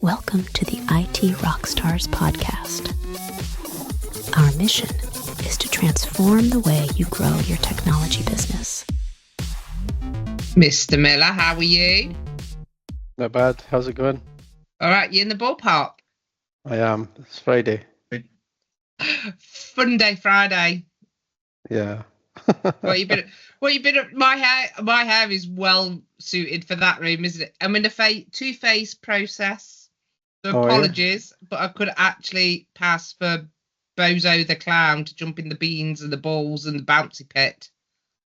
Welcome to the IT Rockstars podcast. Our mission is to transform the way you grow your technology business. Mr. Miller, how are you? Not bad. How's it going? All right, you in the ballpark? I am. It's Friday. Fun day Friday. Yeah. What you been up? My hair is well suited for that room, isn't it? I'm in a two-phase process. So apologies, but I could actually pass for Bozo the Clown to jump in the beans and the balls and the bouncy pit.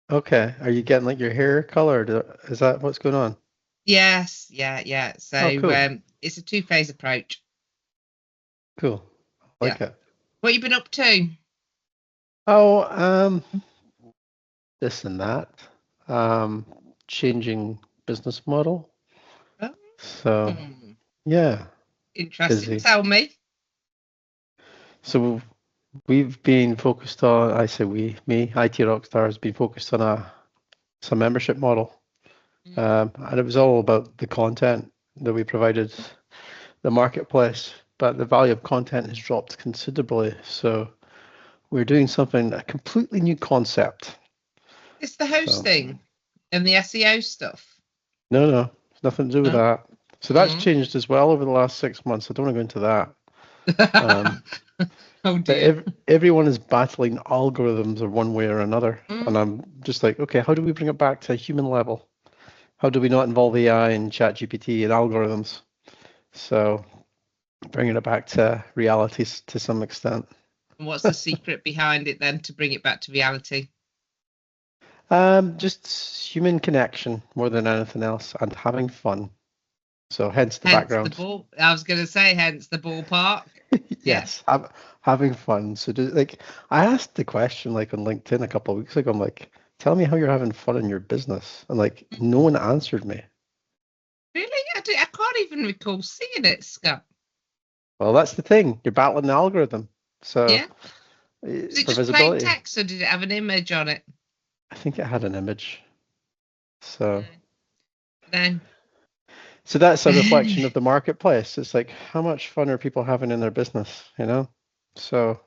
Okay. Are you getting like your hair colored? Is that what's going on? Yes, yeah. So cool. It's a two-phase approach. Cool. I like it. What you been up to? Oh, this and that. Changing business model. Oh. So yeah. Interesting. Busy. Tell me. So we've been focused on, I say me, IT Rockstar has been focused on some membership model. And it was all about the content that we provided the marketplace, but the value of content has dropped considerably. So we're doing a completely new concept. It's the hosting and the SEO stuff. No, it's nothing to do with that. So that's changed as well over the last 6 months. I don't want to go into that. Oh dear. Everyone is battling algorithms of one way or another. And I'm just like, okay, how do we bring it back to a human level? How do we not involve AI and ChatGPT and algorithms? So bringing it back to reality to some extent. And what's the secret behind it then to bring it back to reality? Just human connection more than anything else and having fun. So hence the background. I was going to say hence the ballpark. Yes, having fun. So I asked the question like on LinkedIn a couple of weeks ago. I'm like, tell me how you're having fun in your business. And like no one answered me. Really? I can't even recall seeing it, Scott. Well, that's the thing. You're battling the algorithm. So yeah. Was it just plain text or did it have an image on it? I think it had an image. So no. So that's a reflection of the marketplace. It's like, how much fun are people having in their business, you know? So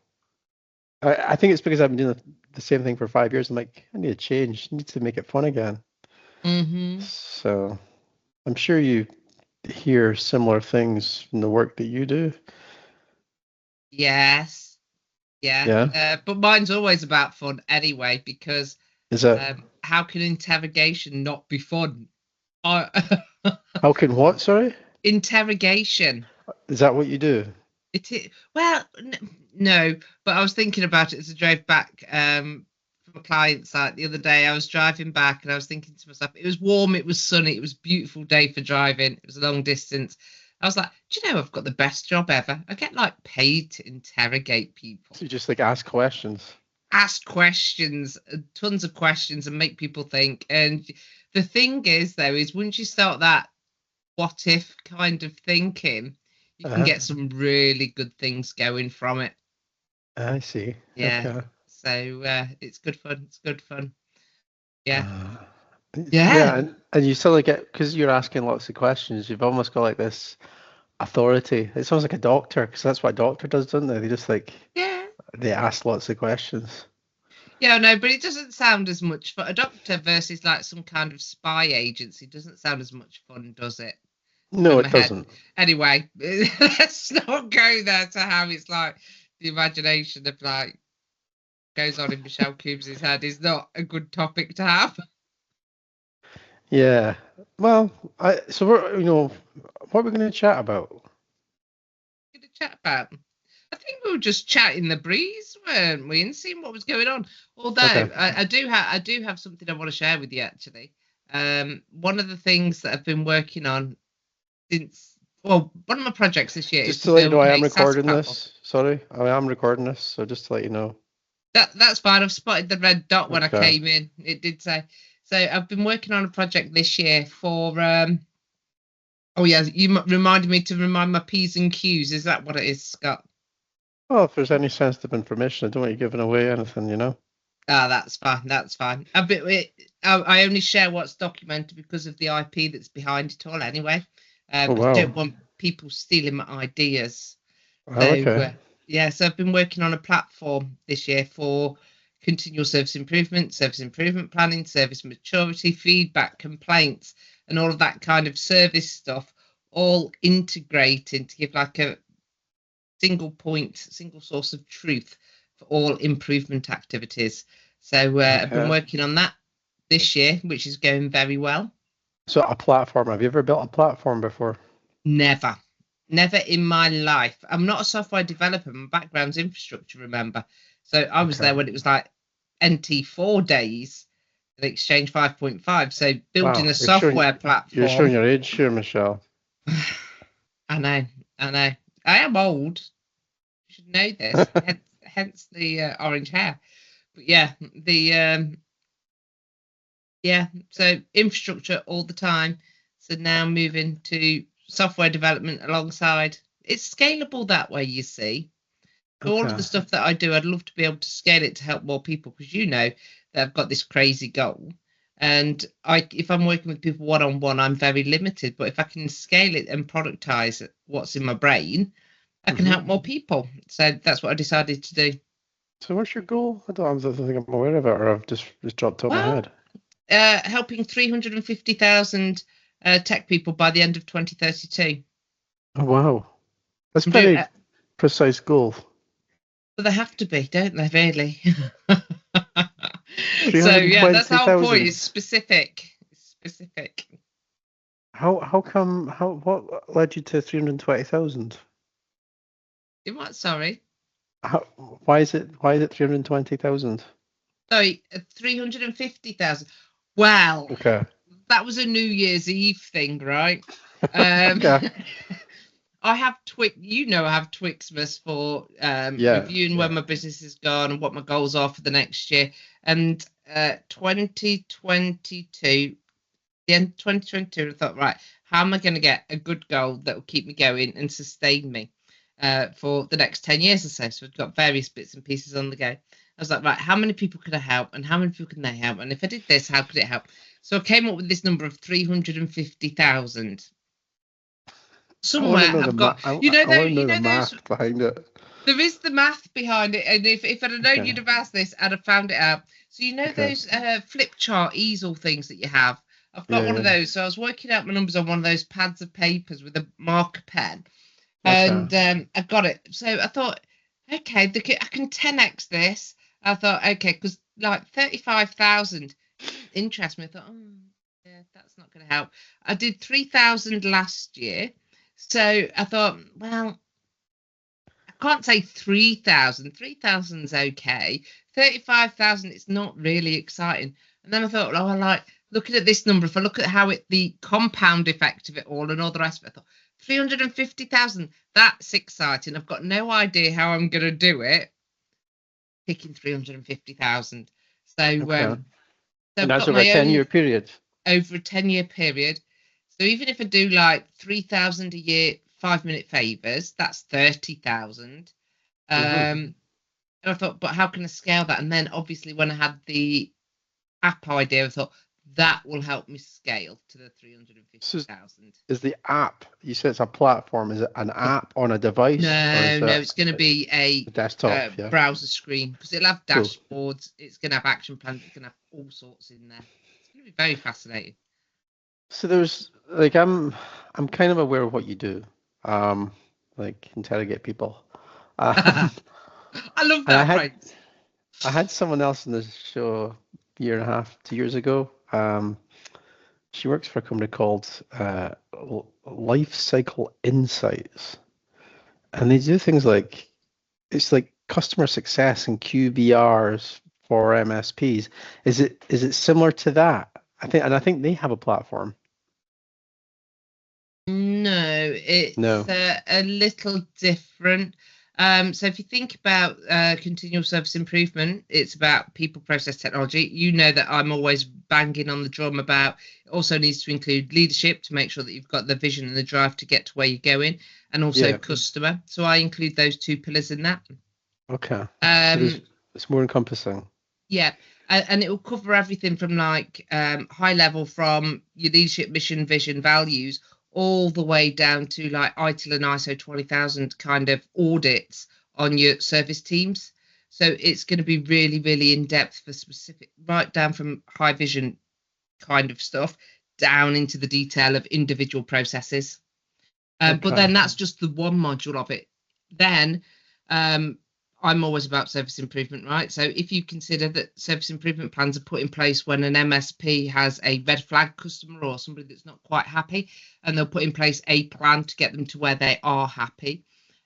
I think it's because I've been doing the same thing for 5 years. I'm like, I need to change. I need to make it fun again. So I'm sure you hear similar things in the work that you do. Yes. Yeah. But mine's always about fun anyway, because how can interrogation not be fun? How can what, sorry? Interrogation. Is that what you do? Well, no, but I was thinking about it as I drove back from a client site the other day. I was driving back and I was thinking to myself, it was warm, it was sunny, it was a beautiful day for driving. It was a long distance. I was like, do you know, I've got the best job ever. I get like paid to interrogate people. So you just like ask questions. Ask questions, tons of questions, and make people think. And the thing is, though, is once you start that what if kind of thinking, you can get some really good things going from it. I see. Yeah. Okay. So it's good fun. It's good fun. Yeah. Yeah. And you sort of get, because you're asking lots of questions, you've almost got like this authority. It sounds like a doctor, because that's what a doctor does, don't they? They just they ask lots of questions. Yeah, no, but it doesn't sound as much for a doctor versus like some kind of spy agency. Doesn't sound as much fun, does it? No, it doesn't. Anyway, let's not go there to how it's like the imagination of like goes on in Michelle Coombs' head is not a good topic to have. Yeah. Well, so we're, what are we going to chat about? I think we were just chatting the breeze, weren't we, and seeing what was going on. Although I do have something I want to share with you actually. One of the things that I've been working on one of my projects this year. Just to let you know, I am recording this. Sorry, I am recording this, so just to let you know. That's fine. I've spotted the red dot when I came in. It did say. So I've been working on a project this year for. You reminded me to remind my P's and Q's. Is that what it is, Scott? Well, if there's any sensitive information, I don't want you giving away anything, you know. That's fine. That's fine. I only share what's documented because of the IP that's behind it all. Anyway, I don't want people stealing my ideas. Oh, So okay. so I've been working on a platform this year for continual service improvement planning, service maturity, feedback, complaints, and all of that kind of service stuff, all integrating to give like a single source of truth for all improvement activities. So I've been Okay. working on that this year, which is going very well. So a platform. Have you ever built a platform before? Never in my life. I'm not a software developer. My background's infrastructure, remember. So I was there when it was like NT4 days and Exchange 5.5. So building a software platform. You're showing your age here, Michelle. I know. I am old. You should know this. hence the orange hair. But so infrastructure all the time. So now moving to software development alongside. It's scalable that way, you see. Okay. All of the stuff that I do, I'd love to be able to scale it to help more people, because you know that I've got this crazy goal. And if I'm working with people one-on-one, I'm very limited. But if I can scale it and productize what's in my brain, I can help more people. So that's what I decided to do. So what's your goal? I don't think I'm aware of it, or I've just dropped out of my head. Helping 350,000 tech people by the end of 2032. Oh, wow. That's a pretty precise goal. But they have to be, don't they, really? So, yeah, that's the whole point. It's specific. What led you to 320,000? What, sorry? Why is it 320,000? Sorry, 350,000. Well, okay. That was a New Year's Eve thing, right? Okay. I have I have Twixmas for reviewing where my business has gone and what my goals are for the next year. And 2022, the end of 2022, I thought, right, how am I going to get a good goal that will keep me going and sustain me for the next 10 years or so? So we've got various bits and pieces on the go. I was like, right, how many people could I help, and how many people can they help? And if I did this, how could it help? So I came up with this number of 350,000. Somewhere I've got, the math behind it. There is the math behind it, and if I'd have known you'd have asked this, I'd have found it out. So those flip chart easel things that you have. I've got one of those. So I was working out my numbers on one of those pads of papers with a marker pen, and I got it. So I thought, okay, I can 10x this. I thought, okay, because like 35,000 interest me. I thought, that's not going to help. I did 3,000 last year. So I thought, well, I can't say 3,000. 3,000's okay. 35,000, it's not really exciting. And then I thought, I like looking at this number. If I look at how the compound effect of it all and all the rest of it, I thought 350,000, that's exciting. I've got no idea how I'm going to do it. Picking 350,000. So, and that's over a 10-year period. Over a 10-year period. So even if I do like 3,000 a year, 5-minute favors, that's 30,000. And I thought, but how can I scale that? And then obviously when I had the app idea, I thought that will help me scale to the 350,000. Is the app, you said it's a platform, is it an app on a device? No, it's going to be a desktop browser screen, because it'll have dashboards. Cool. It's going to have action plans. It's going to have all sorts in there. It's going to be very fascinating. So there's like, I'm kind of aware of what you do, like interrogate people. I love that. I had someone else on the show a year and a half, 2 years ago. She works for a company called Life Cycle Insights, and they do things like, it's like customer success and QBRs for MSPs. Is it similar to that? I think they have a platform. No, it's a little different. So if you think about continual service improvement, it's about people, process, technology. You know that I'm always banging on the drum about it also needs to include leadership to make sure that you've got the vision and the drive to get to where you're going, and also customer. So I include those two pillars in that. Okay. So it's more encompassing. Yeah. And it will cover everything from like high level, from your leadership, mission, vision, values, all the way down to like ITIL and ISO 20000 kind of audits on your service teams. So it's going to be really, really in depth for specific, right down from high vision kind of stuff down into the detail of individual processes. But then that's just the one module of it. Then I'm always about service improvement, right? So if you consider that service improvement plans are put in place when an MSP has a red flag customer or somebody that's not quite happy, and they'll put in place a plan to get them to where they are happy.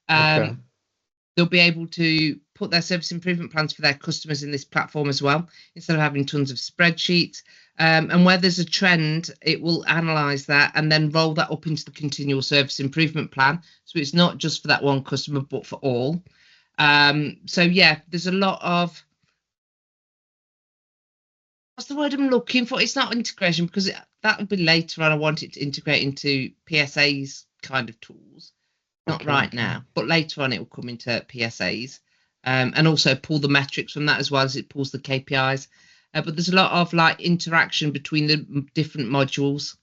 They'll be able to put their service improvement plans for their customers in this platform as well, instead of having tons of spreadsheets. And where there's a trend, it will analyze that and then roll that up into the continual service improvement plan. So it's not just for that one customer, but for all. So yeah, there's a lot of, what's the word I'm looking for? It's not integration, because that will be later on. I want it to integrate into PSA's kind of tools. Not right now, but later on it will come into PSAs, and also pull the metrics from that as well as it pulls the KPIs. But there's a lot of like interaction between the different modules.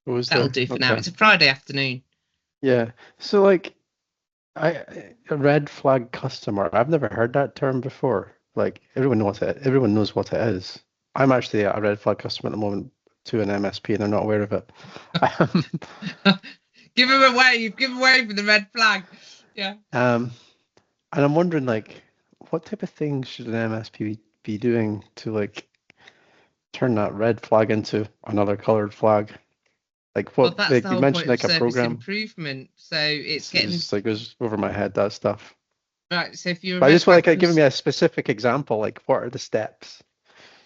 That'll do for now. It's a Friday afternoon. Yeah. So like, a red flag customer. I've never heard that term before. Like everyone knows it. Everyone knows what it is. I'm actually a red flag customer at the moment to an MSP, and they're not aware of it. Give him a wave. Give him a wave with the red flag. Yeah. And I'm wondering, like, what type of things should an MSP be doing to like turn that red flag into another colored flag? Like what? Well, like you mentioned, like a program improvement. So it's getting just like goes over my head, that stuff. Right. So if you're, but I just want like giving me a specific example. Like, what are the steps?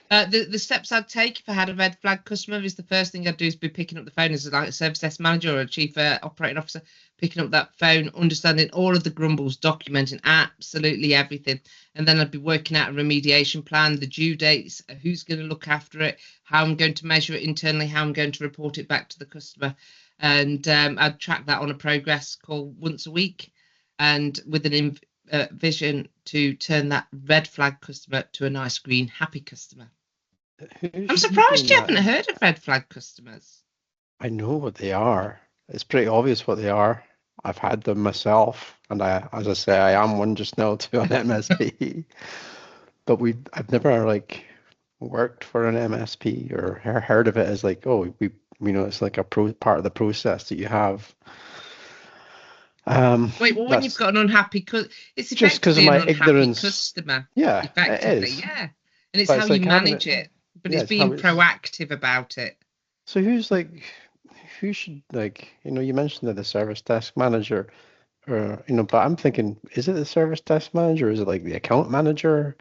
The steps I'd take if I had a red flag customer is the first thing I'd do is be picking up the phone as like a service desk manager or a chief operating officer, picking up that phone, understanding all of the grumbles, documenting absolutely everything. And then I'd be working out a remediation plan, the due dates, who's going to look after it, how I'm going to measure it internally, how I'm going to report it back to the customer. And I'd track that on a progress call once a week, and with an vision to turn that red flag customer to a nice green happy customer. I'm surprised you haven't heard of red flag customers. I know what they are. It's pretty obvious what they are. I've had them myself, and as I say, I am one just now to an MSP. But I've never like worked for an MSP or heard of it as like, oh, it's like a part of the process that you have. Wait, well, when you've got an unhappy it's just because of my ignorance, customer. Yeah, effectively, it is. Yeah, and it's how you manage it. But it's being proactive about it. So who should, like, you mentioned that the service desk manager, or, but I'm thinking, is it the service desk manager? Is it like the account manager?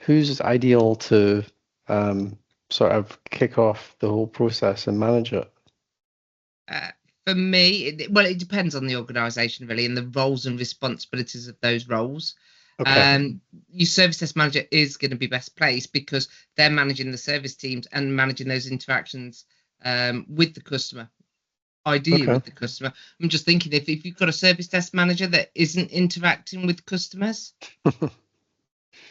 Who's ideal to sort of kick off the whole process and manage it? For me, it depends on the organisation really, and the roles and responsibilities of those roles. Okay. Your service desk manager is going to be best placed because they're managing the service teams and managing those interactions with the customer, ideally with the customer. I'm just thinking if you've got a service desk manager that isn't interacting with customers,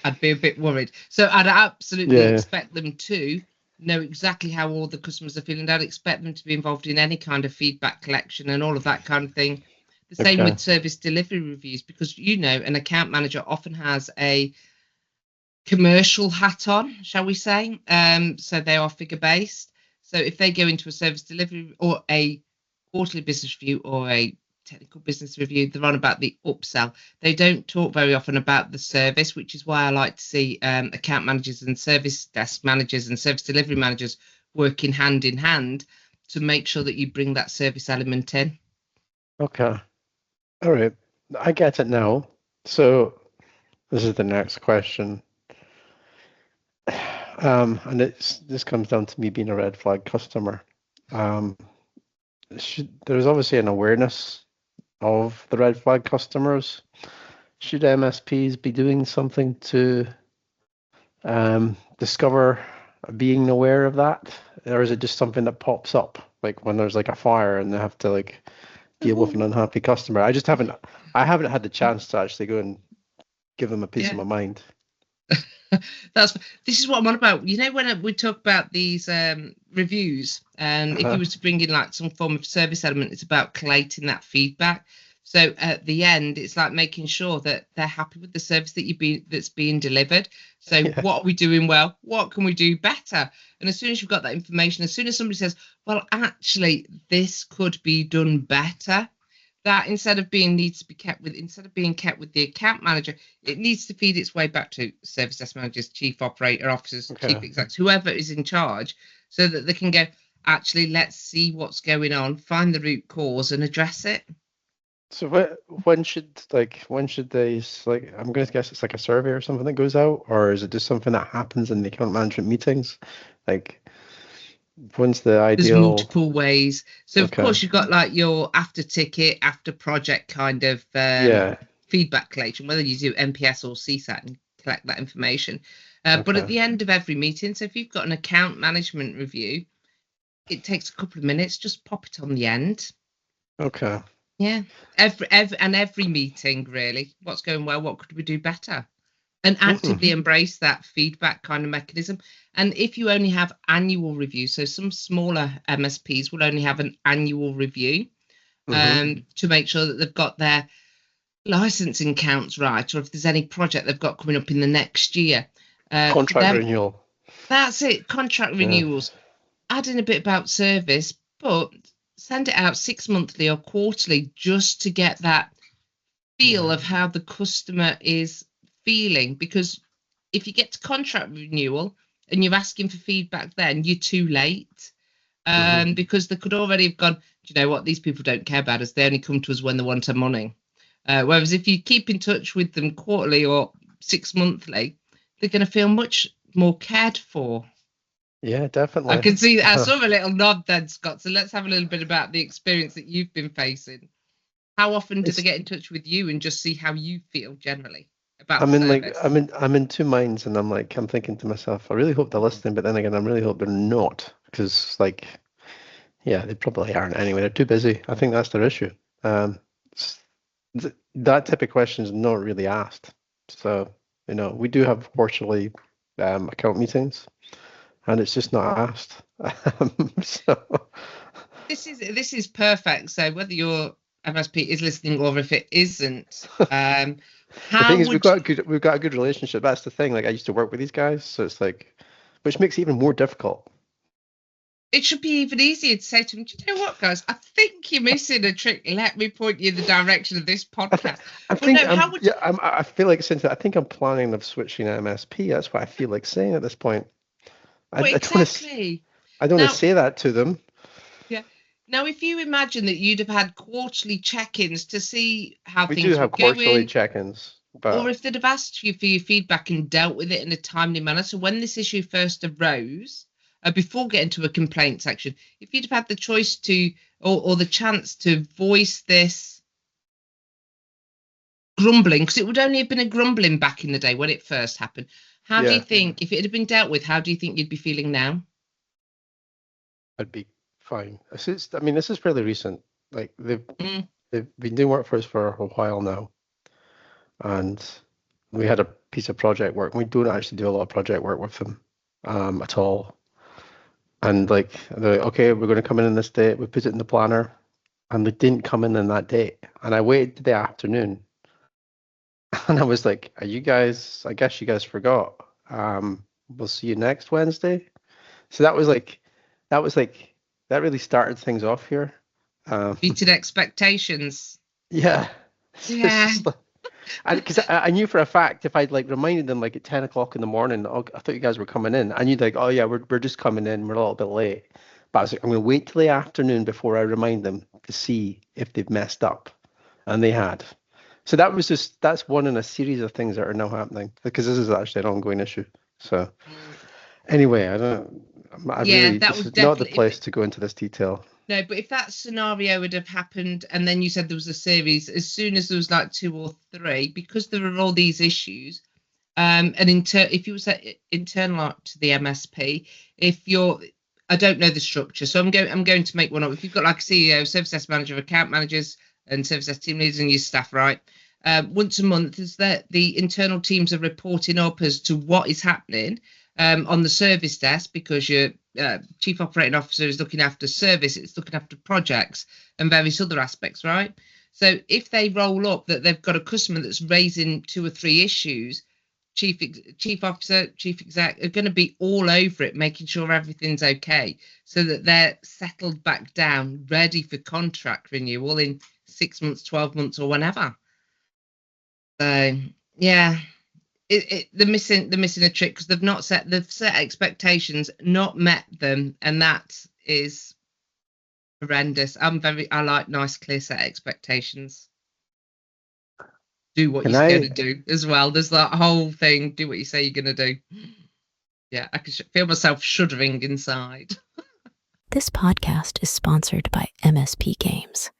I'd be a bit worried. So I'd absolutely expect them to know exactly how all the customers are feeling. I'd expect them to be involved in any kind of feedback collection and all of that kind of thing. The same with service delivery reviews, because an account manager often has a commercial hat on, shall we say. So they are figure based. So if they go into a service delivery or a quarterly business review or a technical business review, they're on about the upsell. They don't talk very often about the service, which is why I like to see account managers and service desk managers and service delivery managers working hand in hand to make sure that you bring that service element in. Okay. All right, I get it now. So this is the next question. And this comes down to me being a red flag customer. There's obviously an awareness of the red flag customers. Should MSPs be doing something to discover being aware of that? Or is it just something that pops up, like when there's like a fire and they have to like deal with an unhappy customer? I haven't had the chance to actually go and give them a piece of my mind. This is what I'm on about. You know, when we talk about these reviews, and if you were to bring in like some form of service element, it's about collating that feedback. So at the end, it's like making sure that they're happy with the service that's being delivered. So what are we doing well? What can we do better? And as soon as you've got that information, as soon as somebody says, well, actually, this could be done better, that instead of being kept with the account manager, it needs to feed its way back to service desk managers, chief operator officers, chief execs, whoever is in charge, so that they can go, actually, let's see what's going on, find the root cause and address it. So when should they, like, I'm going to guess it's like a survey or something that goes out, or is it just something that happens in the account management meetings? Like, when's the ideal? There's multiple ways. So of course you've got like your after ticket, after project kind of feedback collection, whether you do MPS or CSAT and collect that information. But at the end of every meeting, so if you've got an account management review, it takes a couple of minutes, just pop it on the end. Okay. Yeah, every meeting, really. What's going well? What could we do better? And actively embrace that feedback kind of mechanism. And if you only have annual reviews, so some smaller MSPs will only have an annual review to make sure that they've got their licensing counts right, or if there's any project they've got coming up in the next year. Contract renewal. That's it. Contract renewals. Add in a bit about service, but send it out 6 monthly or quarterly just to get that feel of how the customer is feeling. Because if you get to contract renewal and you're asking for feedback, then you're too late, because they could already have gone, do you know what, these people don't care about us, they only come to us when they want our money. Whereas if you keep in touch with them quarterly or 6 monthly, they're going to feel much more cared for. Yeah, definitely. I can see. I saw a little nod then, Scott. So let's have a little bit about the experience that you've been facing. How often do they get in touch with you and just see how you feel generally about I'm in two minds, and I'm thinking to myself, I really hope they're listening, but then again, I really hope they're not, because they probably aren't anyway. They're too busy. I think that's their issue. That type of question is not really asked. So we do have quarterly account meetings. And it's just not asked. So this is perfect. So whether your MSP is listening or if it isn't, the thing is, we've got a good relationship. That's the thing. Like, I used to work with these guys, so it's like, which makes it even more difficult. It should be even easier to say to them, do you know what, guys? I think you're missing a trick. Let me point you in the direction of this podcast. I feel like since I think I'm planning of switching to MSP. That's what I feel like saying at this point. Exactly. I don't want to say that to them. Yeah. Now, if you imagine that you'd have had quarterly check-ins to see how things were going. We do have quarterly check-ins. Or if they'd have asked you for your feedback and dealt with it in a timely manner. So when this issue first arose, before getting to a complaint section, if you'd have had the choice to, or the chance to voice this grumbling, because it would only have been a grumbling back in the day when it first happened. How do you think, if it had been dealt with, how do you think you'd be feeling now? I'd be fine. This is fairly recent. Like, they've been doing work for us for a while now. And we had a piece of project work. We don't actually do a lot of project work with them at all. And they're like, okay, we're going to come in this date. We put it in the planner. And they didn't come in that date. And I waited to the afternoon. And I was like, are you guys, I guess you guys forgot. We'll see you next Wednesday. So that really started things off here. Beating expectations. Yeah. Yeah. Because I knew for a fact if I'd reminded them at 10 o'clock in the morning, I thought you guys were coming in. I knew oh yeah, we're just coming in. We're a little bit late. But I was like, I'm going to wait till the afternoon before I remind them to see if they've messed up. And they had. So that's one in a series of things that are now happening, because this is actually an ongoing issue. So anyway, this is not the place to go into this detail. No, but if that scenario would have happened and then you said there was a series, as soon as there was 2 or 3, because there are all these issues, and if you was internal to the MSP, I don't know the structure, so I'm going to make one up. If you've got a CEO, service desk manager, account managers, and service desk team leaders and your staff, right? once a month, is that the internal teams are reporting up as to what is happening on the service desk, because your chief operating officer is looking after service, it's looking after projects and various other aspects, right? So if they roll up that they've got a customer that's raising 2 or 3 issues, chief officer, chief exec are going to be all over it, making sure everything's okay, so that they're settled back down, ready for contract renewal in 6 months, 12 months, or whenever. So yeah, they're missing a trick, because they've set expectations, not met them, and that is horrendous. I like nice, clear set expectations. Do what you're going to do as well. There's that whole thing, do what you say you're going to do. Yeah, I can feel myself shuddering inside. This podcast is sponsored by MSP Games.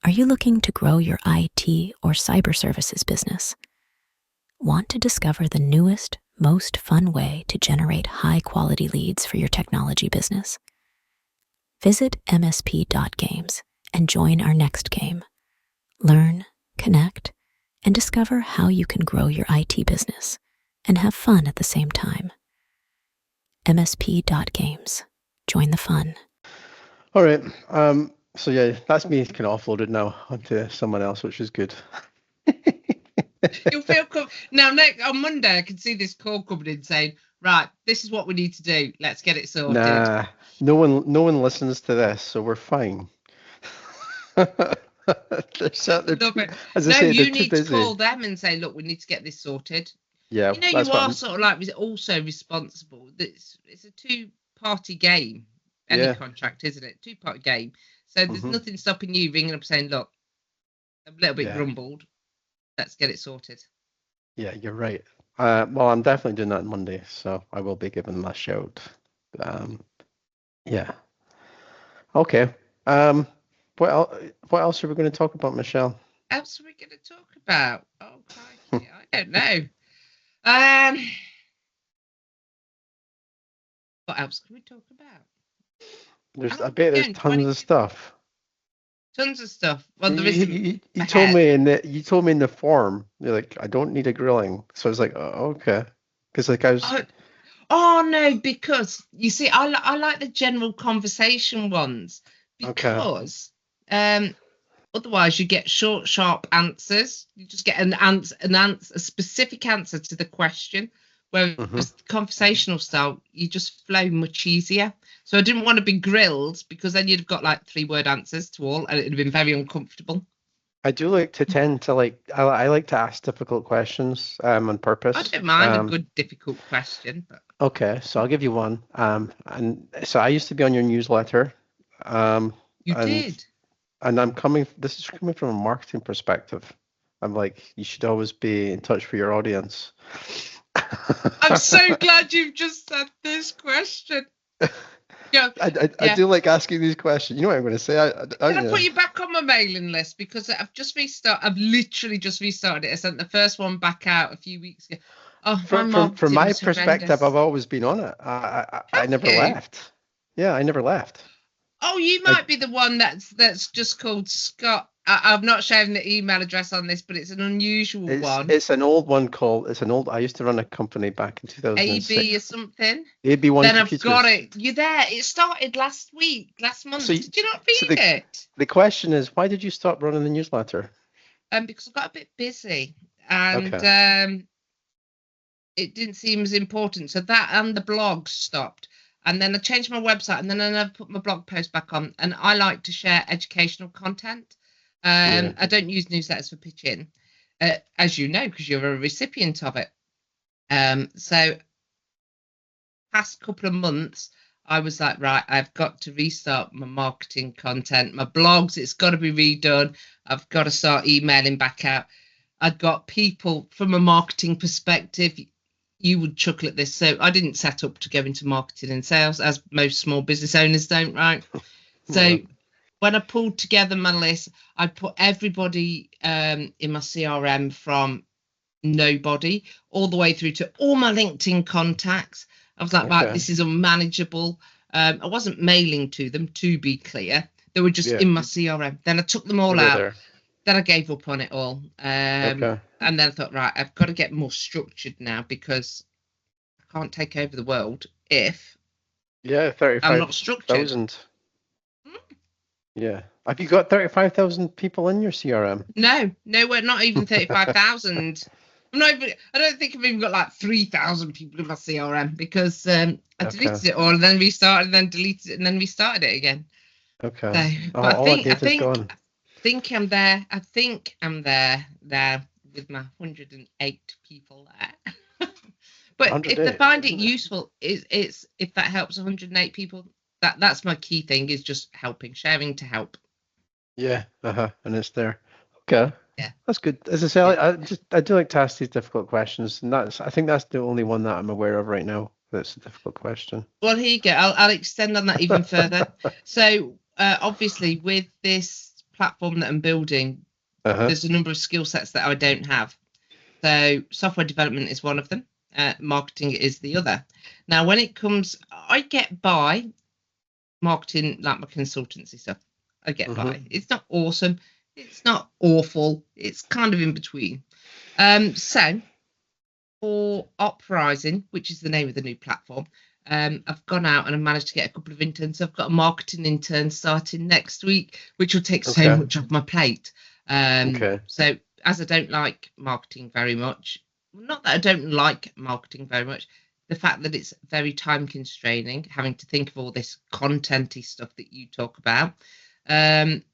Are you looking to grow your IT or cyber services business? Want to discover the newest, most fun way to generate high-quality leads for your technology business? Visit msp.games and join our next game. Learn, connect, and discover how you can grow your IT business and have fun at the same time. msp.games. Join the fun. All right. So yeah, that's me kind of offloaded now onto someone else, which is good. You'll feel now. On Monday, I can see this call coming in saying, "Right, this is what we need to do. Let's get it sorted." Nah, no one listens to this, so we're fine. As I say, you need to call them and say, "Look, we need to get this sorted." Yeah, you are sort of like also responsible. It's a 2-party game. Any contract, isn't it? 2-party game. So there's nothing stopping you ringing up saying, "Look, I'm a little bit grumbled. Let's get it sorted." Yeah, you're right. Well, I'm definitely doing that on Monday, so I will be giving them a shout. Yeah. Okay. What else are we going to talk about, Michelle? What else are we going to talk about? Oh, crikey, I don't know. What else can we talk about? I bet there's tons of stuff. Tons of stuff. Well, there isn't. You told me in the form, you're like, I don't need a grilling. So I was like, oh, okay, because like I was. Oh no, because you see, I like the general conversation ones, because otherwise you get short, sharp answers. You just get a specific answer to the question. Whereas conversational style, you just flow much easier. So I didn't want to be grilled, because then you'd have got like 3-word answers to all, and it'd have been very uncomfortable. I do like to tend to I like to ask difficult questions on purpose. I don't mind a good difficult question. But... Okay, so I'll give you one. And so I used to be on your newsletter. You did. And this is coming from a marketing perspective. I'm like, you should always be in touch with your audience. I'm so glad you've just said this question. Yeah, I do like asking these questions. You know what I'm going to say? I put you back on my mailing list, because I've literally just restarted it. I sent the first one back out a few weeks ago. Oh, from my perspective, I've always been on it. I never left. Yeah, I never left. Oh, you might be the one that's just called Scott. I'm not sharing the email address on this, but it's an unusual one. It's an old one I used to run a company back in 2006. AB or something. AB1 Then Computers. I've got it. You're there. It started last month. So did you not read it? The question is, why did you stop running the newsletter? Because I got a bit busy, and it didn't seem as important. So that and the blog stopped. And then I changed my website, and then I never put my blog post back on. And I like to share educational content. I don't use newsletters for pitching, as you know, because you're a recipient of it. So past couple of months, I was like, right, I've got to restart my marketing content, my blogs. It's got to be redone. I've got to start emailing back out. I've got people from a marketing perspective. You would chuckle at this. So I didn't set up to go into marketing and sales, as most small business owners don't, right? So when I pulled together my list, I put everybody in my CRM, from nobody all the way through to all my LinkedIn contacts. I was like, right, this is unmanageable. I wasn't mailing to them, to be clear. They were just in my CRM. Then I took them all out. then I gave up on it all. Okay. And then I thought, right, I've got to get more structured now, because I can't take over the world if Yeah, I'm not structured. 35,000. Yeah. Have you got 35,000 people in your CRM? No, we're not even 35,000. I'm not even. I don't think I've even got like 3,000 people in my CRM, because I deleted it all and then restarted, and then deleted it and then restarted it again. Okay. So, Oh, but all that data's gone. I think I'm there. I think I'm there with my 108 people there. But if they 108. find it useful, it's if that helps 108 people, that's my key thing, is just helping, sharing to help. Yeah. And it's there. Okay. Yeah. That's good. As I say, I do like to ask these difficult questions, and I think that's the only one that I'm aware of right now. That's a difficult question. Well, here you go. I'll extend on that even further. So, obviously, with this platform that I'm building, there's a number of skill sets that I don't have. So, software development is one of them. Marketing is the other. Now, when it comes, I get by marketing, like my consultancy stuff. I get by. It's not awesome. It's not awful. It's kind of in between. So, for Uprising, which is the name of the new platform, I've gone out and I've managed to get a couple of interns. I've got a marketing intern starting next week, which will take so much off my plate. So, as I don't like marketing very much, not that I don't like marketing very much, the fact that it's very time constraining, having to think of all this contenty stuff that you talk about, I'm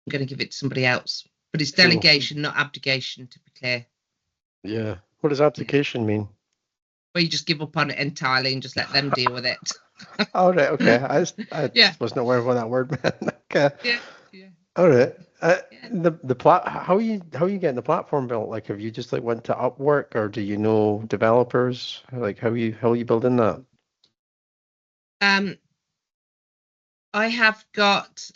going to give it to somebody else. But it's delegation, not abdication, to be clear. Yeah. What does abdication mean? Where you just give up on it entirely and just let them deal with it. All right. Okay. I wasn't aware of what that word meant. Okay. Yeah. All right. How are you getting the platform built? Like, have you just like went to Upwork, or do you know developers? Like, how are you building that? I have got.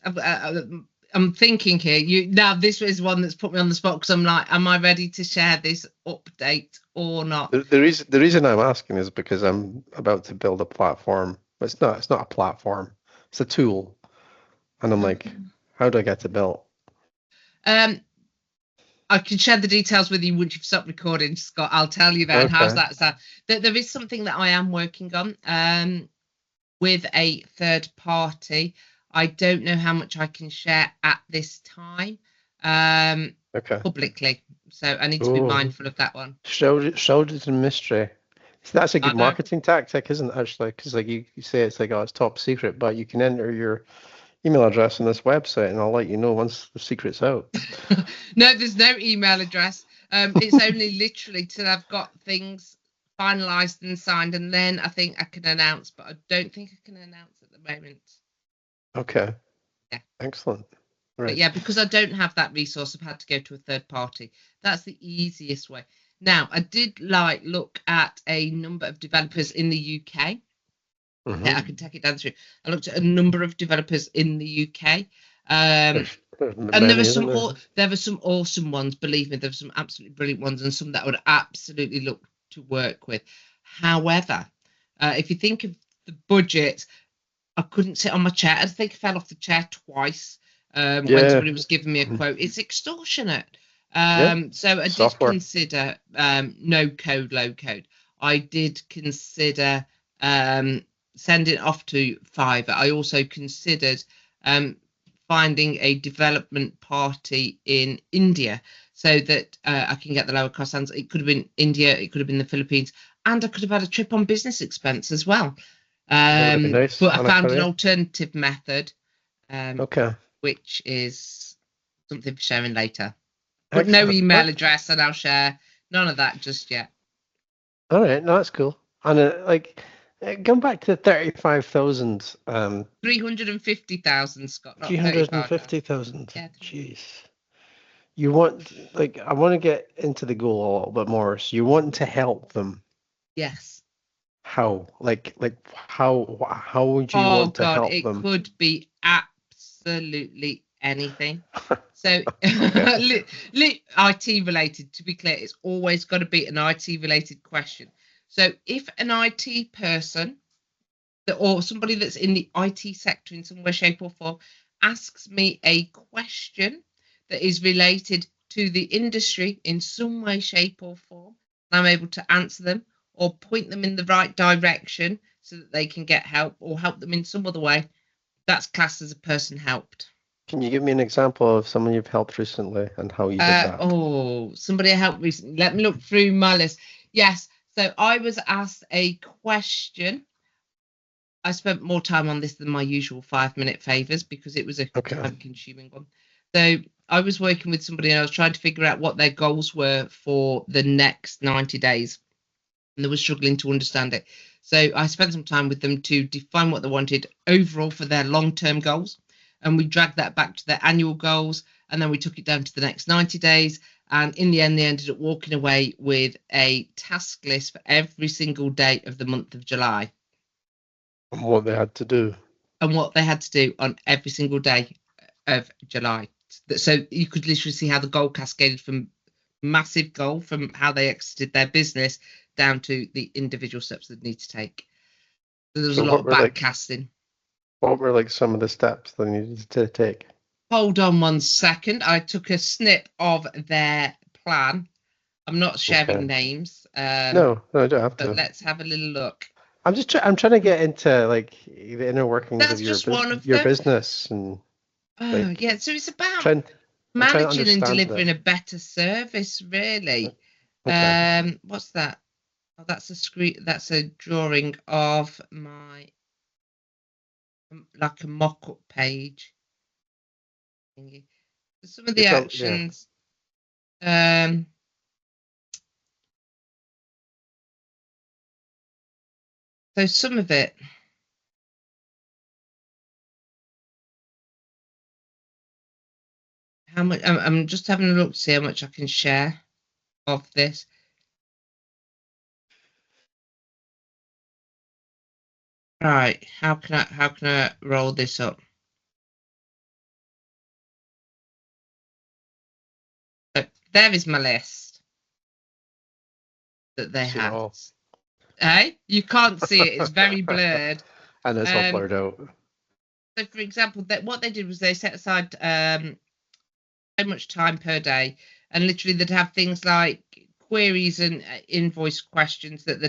I'm thinking here. Now this is one that's put me on the spot, because I'm like, am I ready to share this update or not? The reason I'm asking is because I'm about to build a platform. It's not a platform. It's a tool, and I'm like, how do I get it built? I can share the details with you once you've stopped recording, Scott. I'll tell you then. Okay. How's that sound? There is something that I am working on with a third party. I don't know how much I can share at this time publicly. So I need to be mindful of that one. Shrouded in mystery. So that's a good marketing tactic, isn't it, actually? Because like you say, it's like, oh, it's top secret, but you can enter your email address on this website, and I'll let you know once the secret's out. No, there's no email address. It's only literally till I've got things finalised and signed, and then I think I can announce, but I don't think I can announce at the moment. Okay. Yeah. Excellent. Right. But yeah, because I don't have that resource, I've had to go to a third party. That's the easiest way. Now, I did look at a number of developers in the UK. Yeah, I can take it down through. I looked at a number of developers in the UK. And there were some awesome ones, believe me. There were some absolutely brilliant ones, and some that I would absolutely look to work with. However, if you think of the budget, I couldn't sit on my chair. I think I fell off the chair twice when somebody was giving me a quote. It's extortionate. So I did consider no code, low code. I did consider sending it off to Fiverr. I also considered finding a development party in India, so that I can get the lower cost hands. It could have been India, it could have been the Philippines, and I could have had a trip on business expense as well. Nice. But I found an alternative method, which is something for sharing later. But no email address, and I'll share none of that just yet. All right, no, that's cool. And going back to 35,000. 350,000, Scott. 350,000. Yeah. Jeez. You want, I want to get into the goal a little bit more. So you want to help them. Yes. How? How would you want to help them? It could be absolutely anything. So IT related, to be clear, it's always got to be an IT related question. So if an IT person or somebody that's in the IT sector in some way, shape or form asks me a question that is related to the industry in some way, shape, or form. I'm able to answer them or point them in the right direction so that they can get help, or help them in some other way. That's classed as a person helped. Can you give me an example of someone you've helped recently and how you did that? Somebody I helped recently. Let me look through my list. Yes. So I was asked a question. I spent more time on this than my usual 5-minute favors because it was a time-consuming one. So I was working with somebody and I was trying to figure out what their goals were for the next 90 days. And they were struggling to understand it. So I spent some time with them to define what they wanted overall for their long-term goals. And we dragged that back to their annual goals. And then we took it down to the next 90 days. And in the end, they ended up walking away with a task list for every single day of the month of July. And what they had to do. And what they had to do on every single day of July. So you could literally see how the goal cascaded from massive goal, from how they exited their business, down to the individual steps that they need to take. So there was a lot of backcasting. What were like some of the steps they needed to take? Hold on 1 second. I took a snip of their plan. I'm not sharing names. No, I don't have to. But let's have a little look. I'm trying to get into like the inner workings of your business and. Yeah. So it's about managing and delivering a better service, really. Okay. What's that? Oh, that's a screen. That's a drawing of my like a mock-up page. Some of the actions. So some of it. How much? I'm just having a look to see how much I can share of this. Right, how can I roll this up? So there is my list that they have. Hey, you can't see it; it's very blurred. And it's all blurred out. So, for example, what they did was they set aside so much time per day, and literally they'd have things like queries and invoice questions that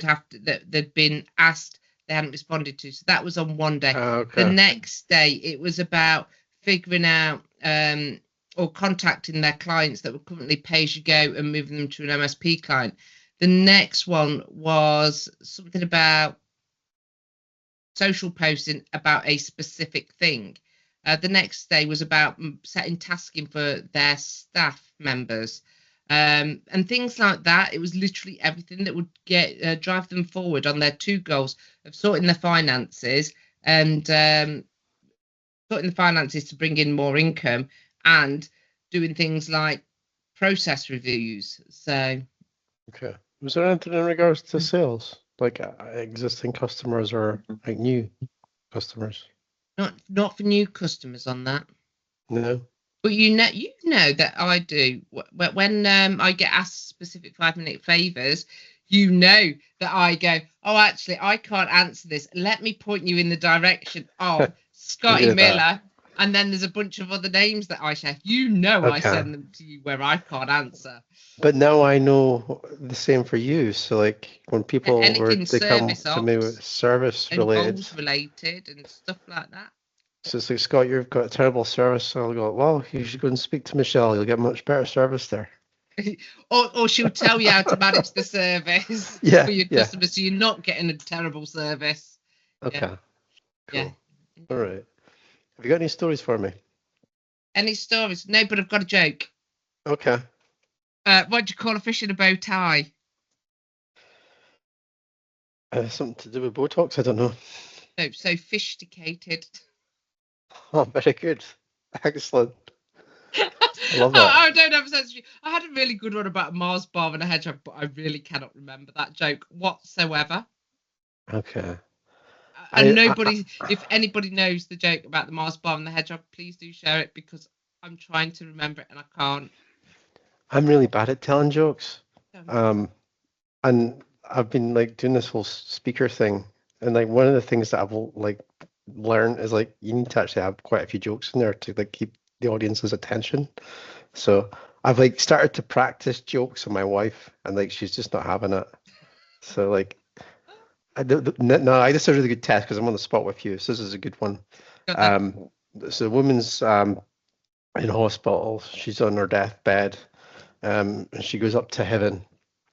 they'd been asked. They hadn't responded to. So that was on one day. The next day, it was about figuring out or contacting their clients that were currently pay-as-you-go and moving them to an MSP client. The next one was something about social posting about a specific thing. The next day was about setting tasking for their staff members. And things like that. It was literally everything that would drive them forward on their two goals of sorting their finances and sorting the finances to bring in more income, and doing things like process reviews. So, okay, was there anything in regards to sales, like existing customers or like new customers? Not for new customers on that. No. But you know that I do. When I get asked specific 5-minute favors, you know that I go, oh, actually, I can't answer this. Let me point you in the direction of Scotty Miller. And then there's a bunch of other names that I share. You know, I send them to you where I can't answer. But now I know the same for you. So like when people they come to me with service related and stuff like that. So it's like, Scott, you've got a terrible service. So I'll go, well, you should go and speak to Michelle. You'll get much better service there. or she'll tell you how to manage the service for your customers, so you're not getting a terrible service. Okay. Cool. Yeah. All right. Have you got any stories for me? Any stories? No, but I've got a joke. Okay. What do you call a fish in a bow tie? Something to do with Botox? I don't know. No, so fish-sticated. Oh, very good. Excellent. I love that. I don't have a sense of you. I had a really good one about a Mars bar and a hedgehog, but I really cannot remember that joke whatsoever. Okay. And if anybody knows the joke about the Mars bar and the hedgehog, please do share it, because I'm trying to remember it and I can't. I'm really bad at telling jokes. And I've been like doing this whole speaker thing, and like one of the things that I've like learned is like you need to actually have quite a few jokes in there to like keep the audience's attention. So I've like started to practice jokes on my wife, and like she's just not having it. So like, I just a really good test because I'm on the spot with you. So this is a good one. Got that. So the woman's in hospital. She's on her deathbed, and she goes up to heaven,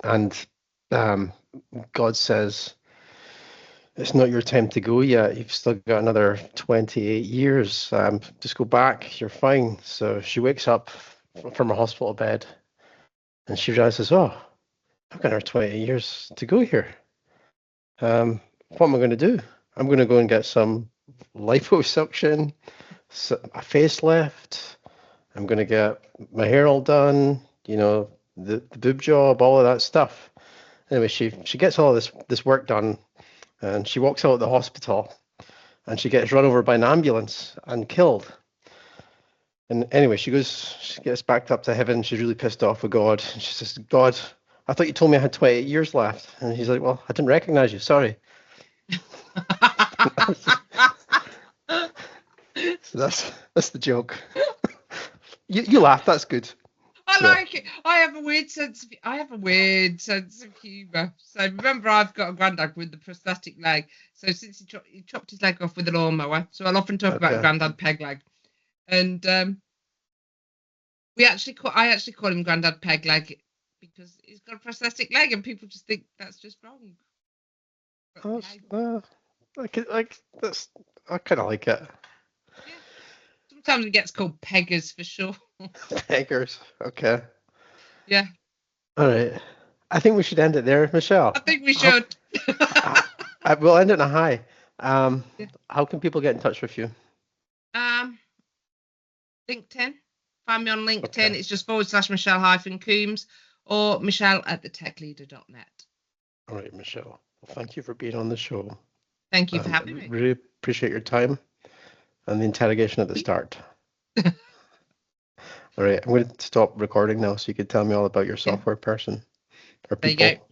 and um, God says, "It's not your time to go yet. You've still got another 28 years. Just go back. You're fine." So she wakes up from her hospital bed, and she realizes, "Oh, I've got another 28 years to go here. What am I going to do? I'm going to go and get some liposuction, a facelift. I'm going to get my hair all done, the boob job, all of that stuff." Anyway, she gets all this work done, and she walks out of the hospital, and she gets run over by an ambulance and killed. And anyway, she gets backed up to heaven. She's really pissed off with God. And she says, "God, I thought you told me I had 28 years left." And he's like, "Well, I didn't recognize you. Sorry." So that's the joke. You laugh. That's good. I like it. I have a weird sense of humour. So remember, I've got a granddad with the prosthetic leg. So since he chopped his leg off with a lawnmower, so I'll often talk about Granddad Peg Leg. And I actually call him Granddad Peg Leg because he's got a prosthetic leg, and people just think that's just wrong. I kind of like it. Yeah. Sometimes it gets called peggers for sure. Peggers. Okay. Yeah. All right. I think we should end it there, Michelle. I think we should. We'll end it in a high. Yeah. How can people get in touch with you? LinkedIn. Find me on LinkedIn. Okay. It's just /Michelle-Coombs or michelle@thetechleader.net. All right, Michelle. Well, thank you for being on the show. Thank you for having me. Really appreciate your time and the interrogation at the start. All right, I'm going to stop recording now so you can tell me all about your software person or people. There you go.